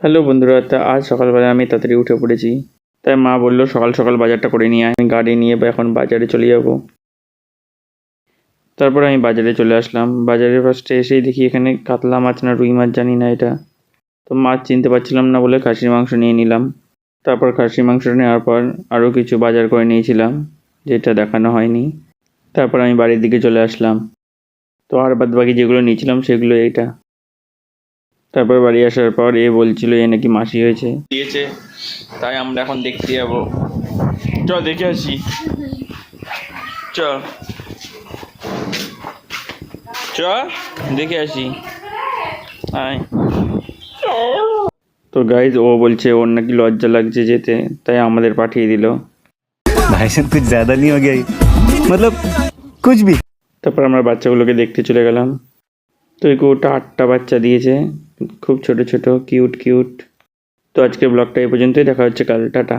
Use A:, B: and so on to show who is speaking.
A: Hello বন্ধুরা, তা আজ সকালবেলা আমি তাড়াতাড়ি উঠে পড়েছি। তাই মা বললো সকাল সকাল বাজারটা করে নিয়ে আয়। আমি গাড়ি নিয়ে এখন বাজারে চলে যাব। তারপর আমি বাজারে চলে আসলাম। বাজারের ফার্স্টে এসেই দেখি এখানে কাতলা মাছ না রুই মাছ জানি না এটা। তো মাছ চিনতে পারছিলাম না বলে খাসির মাংস নিয়ে নিলাম। তারপর খাসির মাংস নেওয়ার পর আরও কিছু বাজার করে নিয়েছিলাম, যেটা দেখানো হয়নি। তারপর আমি বাড়ির দিকে চলে আসলাম। তো আর বাদ বাকি যেগুলো নিয়েছিলাম সেগুলো এইটা। তারপর বাড়ি আসার পর এ বলছিল এ নাকি মাসি হয়েছে দিয়েছে, তাই আমরা এখন দেখতে যাবো। চ দেখে আসি, চ চ দেখে আসি, আয়। তো গাইজ ও বলছে ওর নাকি লজ্জা লাগছে যেতে, তাই আমাদের পাঠিয়ে দিল।
B: भाईजान कुछ ज्यादा नहीं हो गया ये? मतलब कुछ भी।
A: তারপর আমরা বাচ্চাগুলোকে দেখতে চলে গেলাম। তো এই কুকুরটা 8টা বাচ্চা দিয়েছে, খুব ছোট ছোট কিউট কিউট। তো আজকের ব্লগটা এই পর্যন্তই, দেখা হচ্ছে কাল, টাটা।